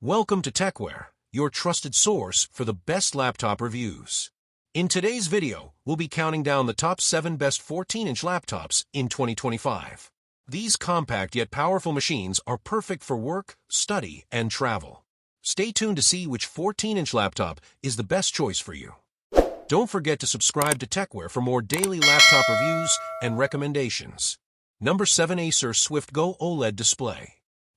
Welcome to Tecware, your trusted source for the best laptop reviews. In today's video, we'll be counting down the top 7 best 14-inch laptops in 2025. These compact yet powerful machines are perfect for work, study, and travel. Stay tuned to see which 14-inch laptop is the best choice for you. Don't forget to subscribe to Tecware for more daily laptop reviews and recommendations. Number 7. Acer SwiftGo OLED Display.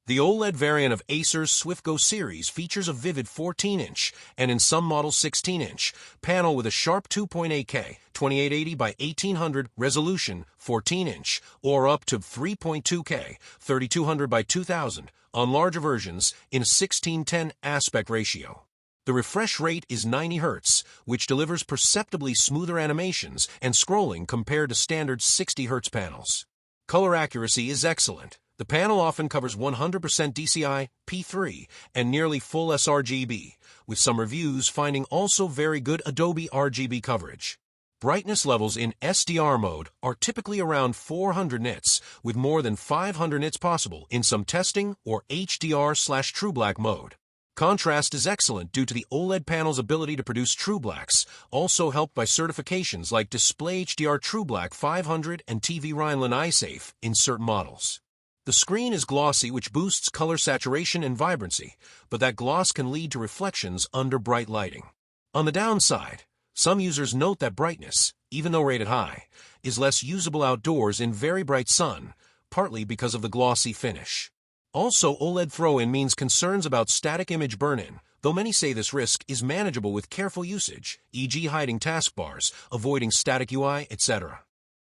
The OLED variant of Acer's SwiftGo series features a vivid 14-inch, and in some models 16-inch, panel with a sharp 2.8K, 2880 by 1800 resolution, 14-inch, or up to 3.2K, 3200 by 2000, on larger versions in a 16:10 aspect ratio. The refresh rate is 90 Hz, which delivers perceptibly smoother animations and scrolling compared to standard 60 Hz panels. Color accuracy is excellent. The panel often covers 100% DCI, P3, and nearly full sRGB, with some reviews finding also very good Adobe RGB coverage. Brightness levels in SDR mode are typically around 400 nits, with more than 500 nits possible in some testing or HDR/True Black mode. Contrast is excellent due to the OLED panel's ability to produce True Blacks, also helped by certifications like Display HDR True Black 500 and TV Rheinland iSafe in certain models. The screen is glossy, which boosts color saturation and vibrancy, but that gloss can lead to reflections under bright lighting. On the downside, some users note that brightness, even though rated high, is less usable outdoors in very bright sun, partly because of the glossy finish. Also, OLED throw-in means concerns about static image burn-in, though many say this risk is manageable with careful usage, e.g. hiding taskbars, avoiding static UI, etc.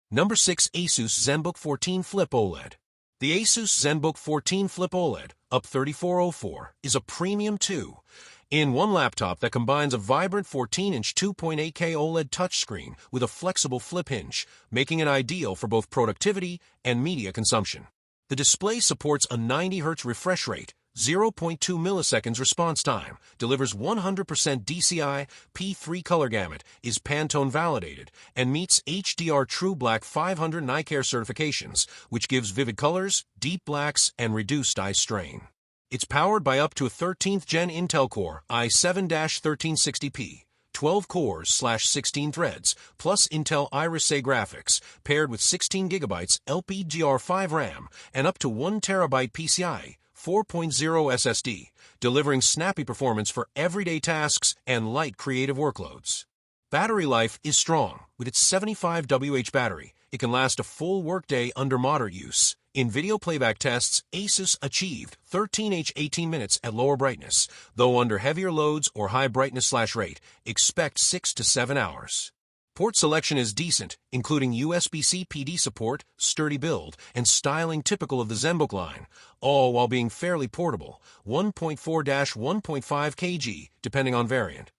Number 6. Asus Zenbook 14 Flip OLED. The Asus Zenbook 14 Flip OLED, up 3404, is a premium 2-in-1 laptop that combines a vibrant 14-inch 2.8K OLED touchscreen with a flexible flip hinge, making it ideal for both productivity and media consumption. The display supports a 90 Hz refresh rate, 0.2 milliseconds response time, delivers 100% DCI, P3 color gamut, is Pantone validated, and meets HDR True Black 500 and iCare certifications, which gives vivid colors, deep blacks, and reduced eye strain. It's powered by up to a 13th Gen Intel Core i7-1360P, 12 cores/16 threads, plus Intel Iris A graphics, paired with 16GB LPDDR5 RAM and up to 1TB PCIe 4.0 SSD, delivering snappy performance for everyday tasks and light creative workloads. Battery life is strong. With its 75 Wh battery, it can last a full workday under moderate use. In video playback tests, Asus achieved 13H 18 minutes at lower brightness, though under heavier loads or high brightness/rate, expect 6 to 7 hours. Port selection is decent, including USB-C PD support, sturdy build, and styling typical of the Zenbook line, all while being fairly portable, 1.4-1.5 kg, depending on variant.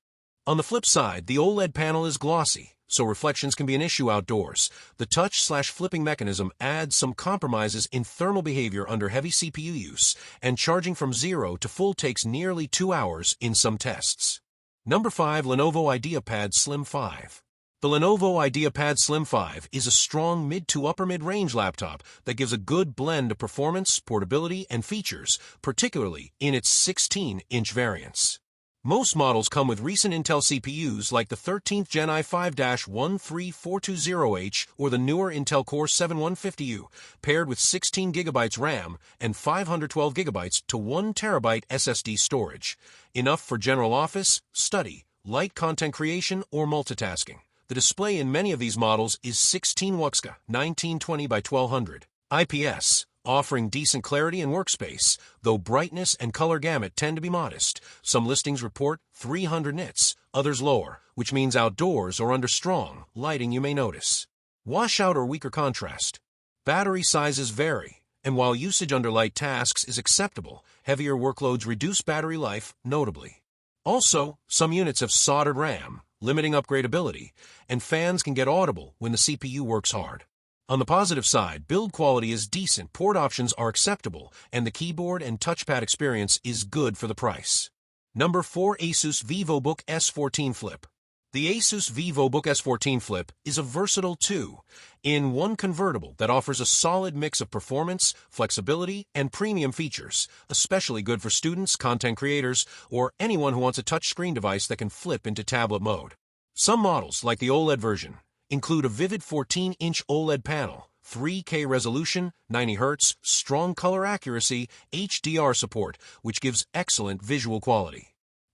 On the flip side, the OLED panel is glossy, so reflections can be an issue outdoors. The touch/flipping mechanism adds some compromises in thermal behavior under heavy CPU use, and charging from 0 to full takes nearly 2 hours in some tests. Number 5. Lenovo IdeaPad Slim 5. The Lenovo IdeaPad Slim 5 is a strong mid to upper mid-range laptop that gives a good blend of performance, portability, and features, particularly in its 16-inch variants. Most models come with recent Intel CPUs like the 13th Gen i5-13420H or the newer Intel Core 7150U, paired with 16GB RAM and 512GB to 1TB SSD storage, enough for general office, study, light content creation, or multitasking. The display in many of these models is 16 Wuxka 1920 by 1200 IPS, offering decent clarity and workspace, though brightness and color gamut tend to be modest. Some listings report 300 nits, others lower, which means outdoors or under strong lighting you may notice washout or weaker contrast. Battery sizes vary, and while usage under light tasks is acceptable, heavier workloads reduce battery life notably. Also, some units have soldered RAM, limiting upgradability, and fans can get audible when the CPU works hard. On the positive side, build quality is decent, port options are acceptable, and the keyboard and touchpad experience is good for the price. Number 4. Asus Vivobook S14 Flip. The Asus Vivobook S14 Flip is a versatile 2-in-1 convertible that offers a solid mix of performance, flexibility, and premium features, especially good for students, content creators, or anyone who wants a touchscreen device that can flip into tablet mode. Some models, like the OLED version, include a vivid 14-inch OLED panel, 3K resolution, 90 Hz, strong color accuracy, HDR support, which gives excellent visual quality.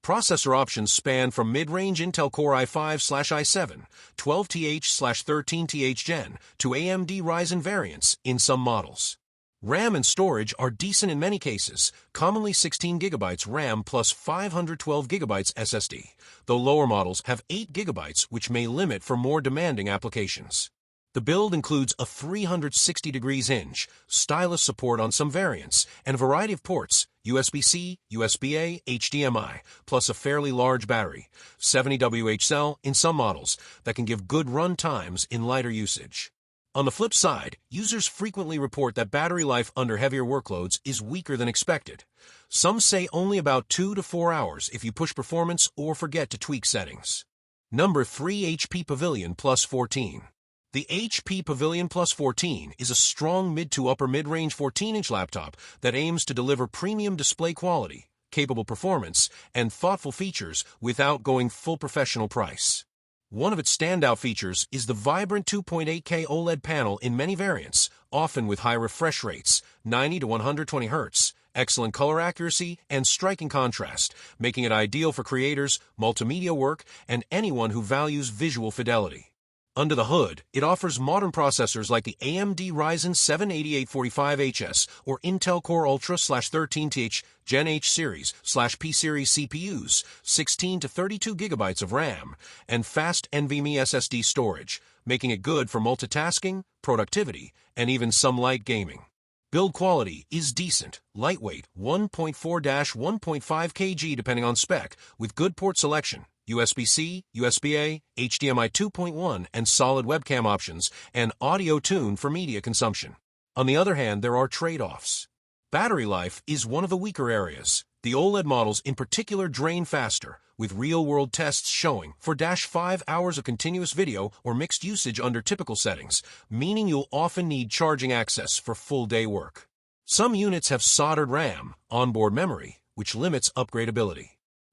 Processor options span from mid-range Intel Core i5/i7, 12TH/13TH Gen, to AMD Ryzen variants in some models. RAM and storage are decent in many cases, commonly 16GB RAM plus 512GB SSD, though lower models have 8GB, which may limit for more demanding applications. The build includes a 360-degree hinge, stylus support on some variants, and a variety of ports, USB-C, USB-A, HDMI, plus a fairly large battery, 70Wh cell in some models, that can give good run times in lighter usage. On the flip side, users frequently report that battery life under heavier workloads is weaker than expected. Some say only about 2 to 4 hours if you push performance or forget to tweak settings. Number 3. HP Pavilion Plus 14. The HP Pavilion Plus 14 is a strong mid to upper mid-range 14-inch laptop that aims to deliver premium display quality, capable performance, and thoughtful features without going full professional price. One of its standout features is the vibrant 2.8K OLED panel in many variants, often with high refresh rates, 90 to 120 Hz, excellent color accuracy, and striking contrast, making it ideal for creators, multimedia work, and anyone who values visual fidelity. Under the hood, it offers modern processors like the AMD Ryzen 7 8845HS or Intel Core Ultra/13TH Gen H series/P series CPUs, 16 to 32GB of RAM, and fast NVMe SSD storage, making it good for multitasking, productivity, and even some light gaming. Build quality is decent, lightweight, 1.4-1.5 kg depending on spec, with good port selection, USB-C, USB-A, HDMI 2.1, and solid webcam options, and audio tune for media consumption. On the other hand, there are trade-offs. Battery life is one of the weaker areas. The OLED models in particular drain faster, with real-world tests showing 4-5 hours of continuous video or mixed usage under typical settings, meaning you'll often need charging access for full-day work. Some units have soldered RAM, onboard memory, which limits upgradability.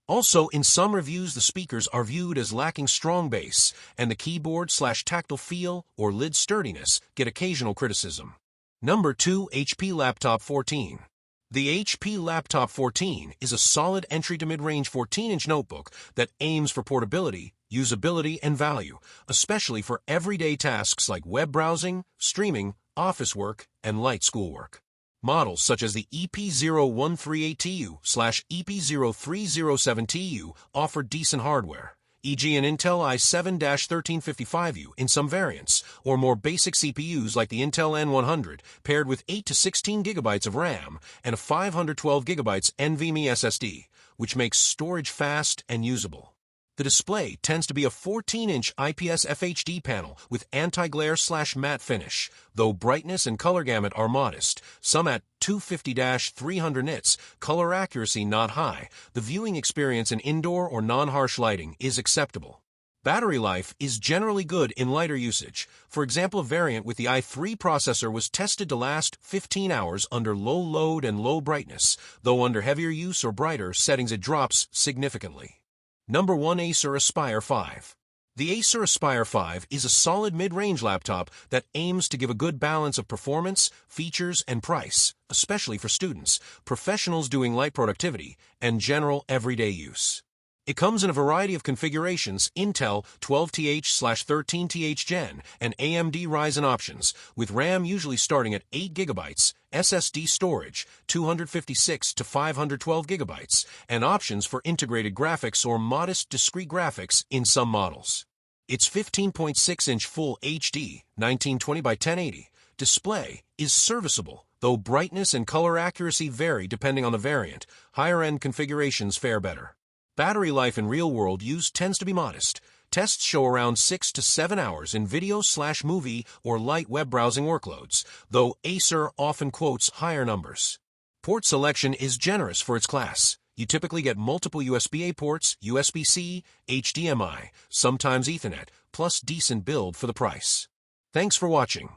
Also, in some reviews the speakers are viewed as lacking strong bass, and the keyboard/tactile feel or lid sturdiness get occasional criticism. Number 2. HP Laptop 14. The HP Laptop 14 is a solid entry to mid-range 14-inch notebook that aims for portability, usability, and value, especially for everyday tasks like web browsing, streaming, office work, and light schoolwork. Models such as the EP0138TU/EP0307TU offer decent hardware, e.g. an Intel i7-1355U in some variants, or more basic CPUs like the Intel N100 paired with 8 to 16GB of RAM and a 512GB NVMe SSD, which makes storage fast and usable. The display tends to be a 14-inch IPS FHD panel with anti-glare/matte finish, though brightness and color gamut are modest, some at 250-300 nits, color accuracy not high. The viewing experience in indoor or non-harsh lighting is acceptable. Battery life is generally good in lighter usage. For example, a variant with the i3 processor was tested to last 15 hours under low load and low brightness, though under heavier use or brighter settings it drops significantly. Number 1. Acer Aspire 5. The Acer Aspire 5 is a solid mid-range laptop that aims to give a good balance of performance, features, and price, especially for students, professionals doing light productivity, and general everyday use. It comes in a variety of configurations, Intel 12TH/13TH Gen, and AMD Ryzen options, with RAM usually starting at 8GB, SSD storage 256 to 512GB, and options for integrated graphics or modest discrete graphics in some models. Its 15.6-inch Full HD 1920 by 1080 display is serviceable, though brightness and color accuracy vary depending on the variant. Higher-end configurations fare better. Battery life in real-world use tends to be modest. Tests show around 6 to 7 hours in video/movie or light web browsing workloads, though Acer often quotes higher numbers. Port selection is generous for its class. You typically get multiple USB-A ports, USB-C, HDMI, sometimes Ethernet, plus decent build for the price. Thanks for watching.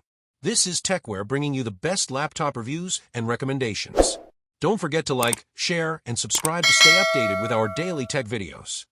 This is Tecware bringing you the best laptop reviews and recommendations. Don't forget to like, share, and subscribe to stay updated with our daily tech videos.